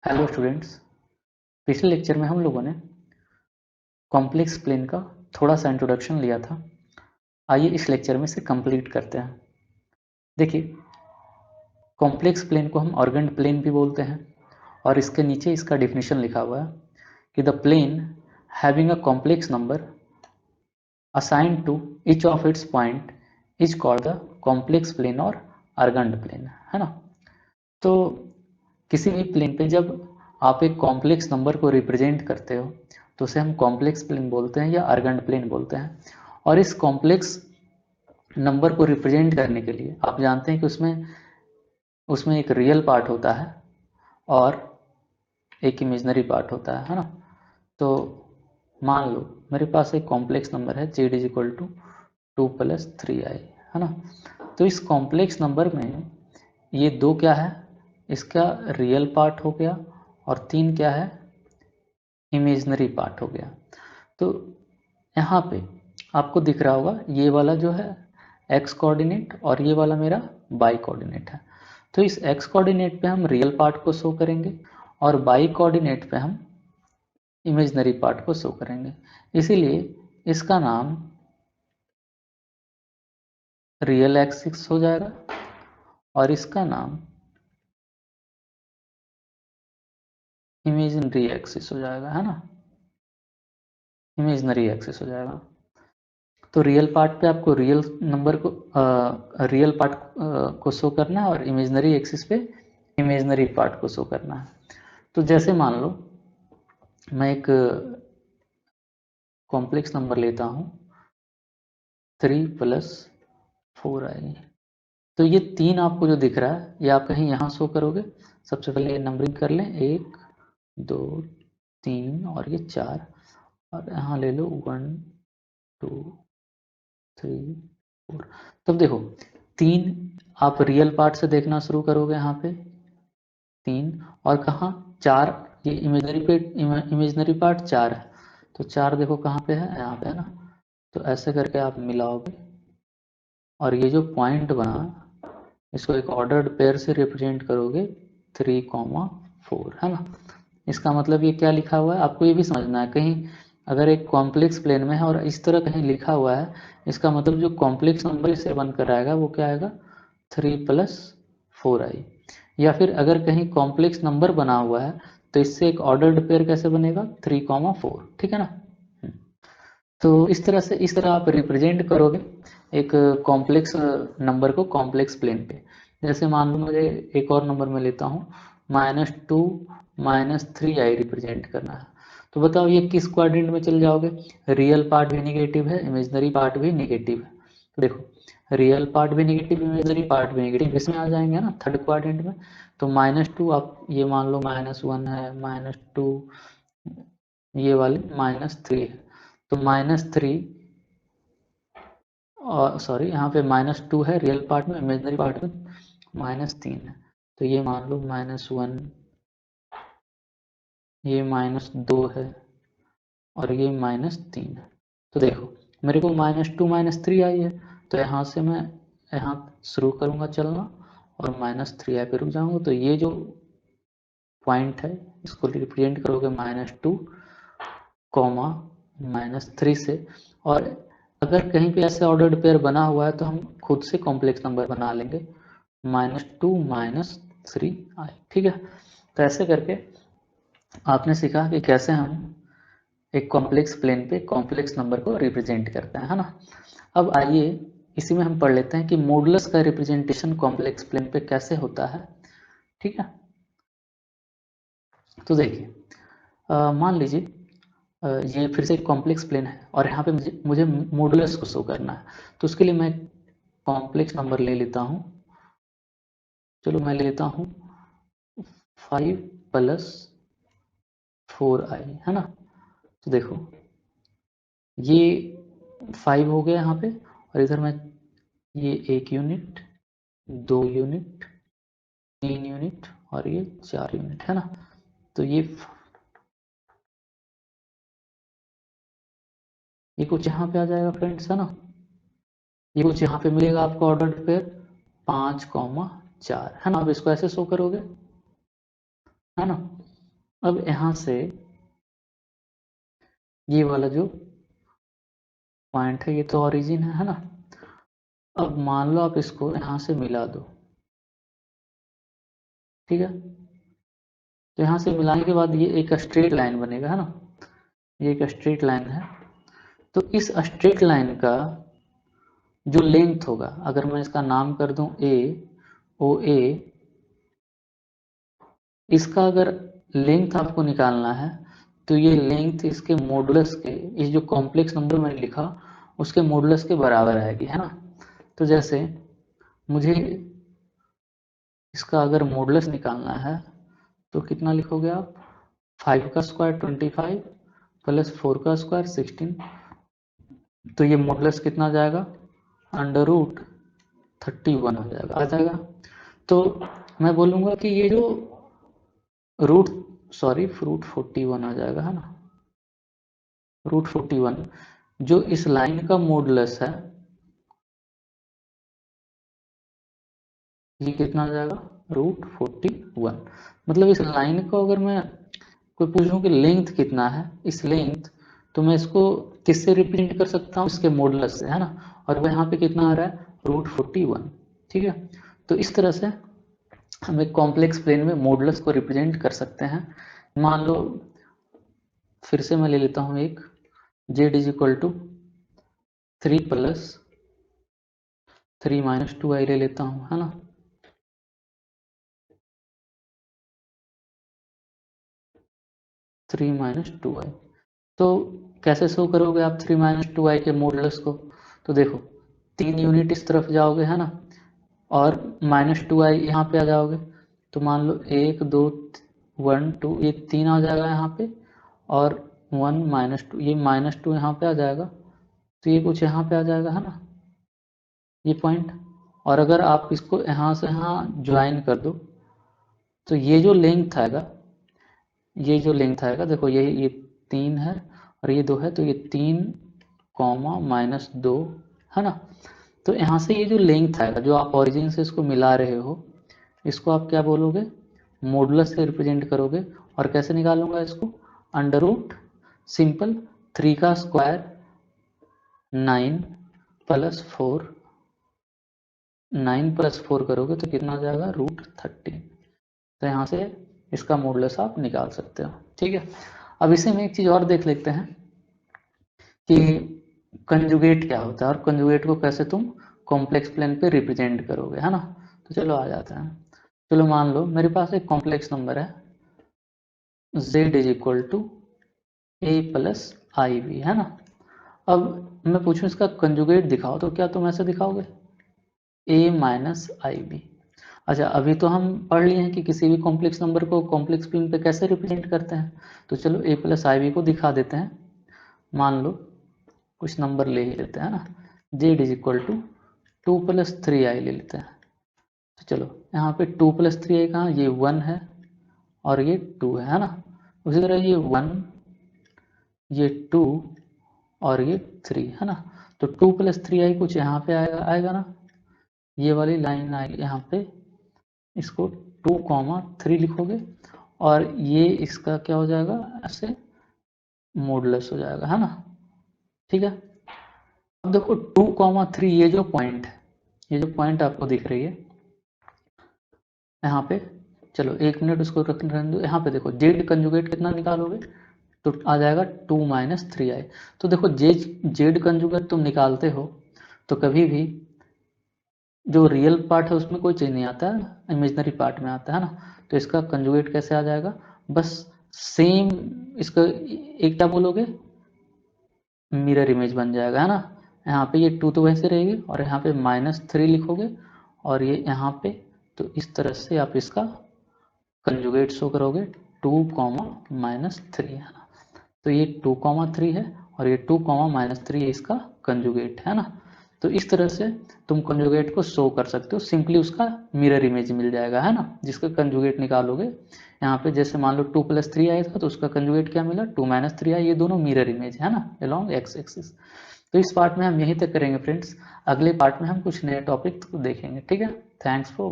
Hello students. पिछले lecture में हम लोगों ने कॉम्प्लेक्स प्लेन का थोड़ा सा इंट्रोडक्शन लिया था। आइए इस लेक्चर में से कंप्लीट करते हैं। देखिए, कॉम्प्लेक्स प्लेन को हम ऑर्गेंड प्लेन भी बोलते हैं और इसके नीचे इसका डेफिनेशन लिखा हुआ है कि the plane having a complex number assigned to each of its point is called the complex plane और ऑर्गेंड प्लेन, है ना। तो किसी भी प्लेन पे जब आप एक कॉम्प्लेक्स नंबर को रिप्रेजेंट करते हो तो उसे हम कॉम्प्लेक्स प्लेन बोलते हैं या आर्गेंड प्लेन बोलते हैं। और इस कॉम्प्लेक्स नंबर को रिप्रेजेंट करने के लिए आप जानते हैं कि उसमें उसमें एक रियल पार्ट होता है और एक इमेजनरी पार्ट होता है ना। तो मान लो मेरे पास एक कॉम्प्लेक्स नंबर है z is equal to 2+3i, है ना। तो इस कॉम्प्लेक्स नंबर में ये दो क्या है, इसका रियल पार्ट हो गया और तीन क्या है, इमेजनरी पार्ट हो गया। तो यहाँ पे आपको दिख रहा होगा ये वाला जो है एक्स कोऑर्डिनेट और ये वाला मेरा वाई कोऑर्डिनेट है। तो इस एक्स कोऑर्डिनेट पे हम रियल पार्ट को शो करेंगे और वाई कोऑर्डिनेट पे हम इमेजनरी पार्ट को शो करेंगे। इसीलिए इसका नाम रियल एक्सिस हो जाएगा और इसका नाम इमेजिनरी एक्सिस हो जाएगा, है ना। इमेजनरी एक्सिस हो जाएगा। तो रियल पार्ट पे आपको रियल नंबर को रियल पार्ट को शो करना है और इमेजनरी एक्सिस पे इमेजनरी पार्ट को शो करना है। तो जैसे मान लो मैं एक कॉम्प्लेक्स नंबर लेता हूँ 3+4i। तो ये तीन आपको जो दिख रहा है ये आप कहीं यहाँ शो करोगे। सबसे पहले ये नंबरिंग कर लें, 1 2 3 और ये 4, और यहाँ ले लो 1 2 3 4। तब देखो तीन आप रियल पार्ट से देखना शुरू करोगे, यहाँ पे 3 और कहाँ 4, ये इमेजनरी पार्ट 4 है। तो 4 देखो कहाँ पे है, यहाँ पे है ना। तो ऐसे करके आप मिलाओगे और ये जो पॉइंट बना इसको एक ऑर्डर्ड पेयर से रिप्रेजेंट करोगे 3,4, है ना। इसका मतलब ये क्या लिखा हुआ है आपको ये भी समझना है। कहीं अगर एक कॉम्प्लेक्स प्लेन में है और इस तरह कहीं लिखा हुआ है, इसका मतलब जो कॉम्प्लेक्स नंबर इससे बनकर आएगा वो क्या आएगा, 3+4i। या फिर अगर कहीं कॉम्प्लेक्स नंबर बना हुआ है तो इससे एक ऑर्डर्ड पेयर कैसे बनेगा, 3,4, ठीक है ना। तो इस तरह आप रिप्रेजेंट करोगे एक कॉम्प्लेक्स नंबर को कॉम्प्लेक्स प्लेन पे। जैसे मान लो मुझे एक और नंबर में लेता हूँ -2 -3i रिप्रेजेंट करना है। तो बताओ ये किस क्वाड्रेंट में चल जाओगे। रियल पार्ट भी निगेटिव है, इमेजनरी पार्ट भी निगेटिव है। तो देखो रियल पार्ट भी निगेटिव, इमेजनरी पार्ट भी निगेटिव, इसमें आ जाएंगे ना थर्ड क्वाड्रेंट में। तो -2 आप ये मान लो -1 है, -2 ये वाले -3 है। तो -3 और सॉरी यहाँ पे -2 है रियल पार्ट में, इमेजनरी पार्ट में -3 है। तो ये मान लो -1, ये -2 है और ये -3 है। तो देखो मेरे को -2 -3 आई है, तो यहाँ से मैं यहाँ शुरू करूँगा चलना और -3i पे रुक जाऊँगा। तो ये जो पॉइंट है इसको रिप्रेजेंट करोगे -2, -3 से। और अगर कहीं पे ऐसे ऑर्डर्ड पेयर बना हुआ है तो हम खुद से कॉम्प्लेक्स नंबर बना लेंगे, -2 -3i, ठीक है। तो ऐसे करके आपने सीखा कि कैसे हम एक कॉम्प्लेक्स प्लेन पे कॉम्प्लेक्स नंबर को रिप्रेजेंट करते हैं, है ना। अब आइए इसी में हम पढ़ लेते हैं कि मॉडुलस का रिप्रेजेंटेशन कॉम्प्लेक्स प्लेन पे कैसे होता है, ठीक है। तो देखिए मान लीजिए ये फिर से एक कॉम्प्लेक्स प्लेन है और यहाँ पे मुझे मुझे मॉडुलस को शो करना है। तो उसके लिए मैं कॉम्प्लेक्स नंबर ले लेता हूँ। चलो मैं ले लेता हूँ 5+4i, है ना। तो देखो ये 5 हो गया यहाँ पे और इधर मैं ये 1 यूनिट, 2 यूनिट, 3 यूनिट और ये 4 यूनिट, है ना। तो ये कुछ यहाँ पे आ जाएगा फ्रेंड्स, है ना। ये कुछ यहाँ पे मिलेगा आपको ऑर्डर्ड पेयर 5,4, है ना। अब इसको ऐसे शो करोगे, है ना। अब यहाँ से ये वाला जो पॉइंट है ये तो ओरिजिन है ना। अब मान लो आप इसको यहाँ से मिला दो, ठीक है। तो यहाँ से मिलाने के बाद ये एक स्ट्रेट लाइन बनेगा, है ना। ये एक स्ट्रेट लाइन है। तो इस स्ट्रेट लाइन का जो लेंथ होगा, अगर मैं इसका नाम कर दूं ए, ओ ए, इसका अगर लेंथ आपको निकालना है तो ये लेंथ इसके मॉडुलस के, इस जो कॉम्प्लेक्स नंबर मैंने लिखा उसके मॉडुलस के बराबर आएगी, है ना। तो जैसे मुझे इसका अगर मॉडुलस निकालना है तो कितना लिखोगे आप, 5 का स्क्वायर 25 प्लस 4 का स्क्वायर 16। तो ये मॉडुलस कितना जाएगा, अंडर रूट 31 हो जाएगा, आ जाएगा। तो मैं बोलूँगा कि ये जो रूट रूट 41 आ जाएगा, है ना। रूट 41 जो इस लाइन का मॉडुलस है, ये कितना आ जाएगा, रूट 41। मतलब इस लाइन को अगर मैं कोई पूछूं कि लेंथ कितना है, इस लेंथ, तो मैं इसको किससे रिप्रेजेंट कर सकता हूँ, इसके मॉडुलस से, है ना। और वो यहाँ पे कितना आ रहा है, रूट 41, ठीक है। तो इस तरह से हम एक कॉम्प्लेक्स प्लेन में मॉडुलस को रिप्रेजेंट कर सकते हैं। मान लो फिर से मैं ले लेता हूँ एक, z is equal to 3 plus 3 minus 2i ले लेता हूँ, है ना। 3 माइनस 2i, तो कैसे शो करोगे आप 3 माइनस 2i के मॉडुलस को। तो देखो 3 यूनिट इस तरफ जाओगे, है ना, और माइनस 2i यहाँ पे आ जाओगे। तो मान लो 1 2 1 2, ये 3 आ जाएगा यहाँ पे, और 1 माइनस 2, ये माइनस 2 यहाँ पे आ जाएगा। तो ये कुछ यहाँ पे आ जाएगा, है ना, ये पॉइंट। और अगर आप इसको यहाँ से यहाँ ज्वाइन कर दो तो ये जो लेंथ आएगा, ये जो लेंथ आएगा, देखो ये 3 है और ये 2 है, तो ये 3 कॉमा माइनस 2, है ना। तो यहाँ से ये जो लेंथ आएगा, जो आप ओरिजिन से इसको मिला रहे हो, इसको आप क्या बोलोगे, मॉडुलस से रिप्रेजेंट करोगे। और कैसे निकालूंगा इसको, अंडर रूट सिंपल 3 का स्क्वायर 9 प्लस 4, 9 प्लस 4 करोगे तो कितना आ जाएगा, रूट 30। तो यहाँ से इसका मॉडुलस आप निकाल सकते हो, ठीक है। अब इसे में एक चीज़ और देख लेते हैं कि कंजुगेट क्या होता है और कंजुगेट को कैसे तुम कॉम्प्लेक्स प्लेन पे रिप्रेजेंट करोगे, है ना। तो चलो आ जाते हैं। चलो मान लो मेरे पास एक कॉम्प्लेक्स नंबर है z is equal to A plus I B, है ना। अब मैं पूछूं इसका कंजुगेट दिखाओ, तो क्या तुम ऐसे दिखाओगे, ए माइनस आई बी। अच्छा, अभी तो हम पढ़ लिए हैं कि किसी भी कॉम्प्लेक्स नंबर को कॉम्प्लेक्स प्लेन पे कैसे रिप्रेजेंट करते हैं। तो चलो ए प्लस आई बी को दिखा देते हैं। मान लो कुछ नंबर ले ही लेते हैं ना, Z is equal to 2 plus 3i ले लेते हैं। तो चलो यहाँ पे 2 प्लस 3i कहाँ, ये 1 है और ये 2 है ना। उसी तरह ये 1, ये 2 और ये 3, है ना। तो 2 प्लस 3i कुछ यहाँ पे आएगा ना, ये वाली लाइन आएगी यहाँ पे, इसको 2 कॉमा 3 लिखोगे और ये इसका क्या हो जाएगा, ऐसे मॉडुलस हो जाएगा, है ना, ठीक है। अब देखो 2 कॉमा 3, ये जो पॉइंट है, ये जो पॉइंट आपको दिख रही है यहाँ पे, चलो 1 मिनट उसको रहने दो। यहाँ पे देखो जेड कंजुगेट कितना निकालोगे, तो आ जाएगा 2 माइनस 3i। तो देखो जेड कंजुगेट तुम निकालते हो तो कभी भी जो रियल पार्ट है उसमें कोई चेंज नहीं आता है, इमेजिनरी पार्ट में आता है ना। तो इसका कंजुगेट कैसे आ जाएगा, बस सेम इसका एक क्या बोलोगे, मिरर इमेज बन जाएगा, है ना। यहाँ पे ये 2 तो वैसे रहेगी और यहाँ पे -3 लिखोगे और ये यहाँ पे, तो इस तरह से आप इसका कंजुगेट शो करोगे, 2 कॉमा -3, है ना। तो ये 2 कॉमा 3 है और ये 2 कॉमा -3 इसका कंजुगेट, है ना। तो इस तरह से तुम कंजुगेट को शो कर सकते हो, सिंपली उसका मिरर इमेज मिल जाएगा, है ना, जिसका कंजुगेट निकालोगे। यहाँ पे जैसे मान लो 2 प्लस 3 आया था तो उसका कंजुगेट क्या मिला, 2 माइनस 3 आई, ये दोनों मिरर इमेज है ना, अलोंग एक्स एक्सिस। तो इस पार्ट में हम यहीं तक करेंगे फ्रेंड्स। अगले पार्ट में हम कुछ नए टॉपिक देखेंगे, ठीक है। Thanks for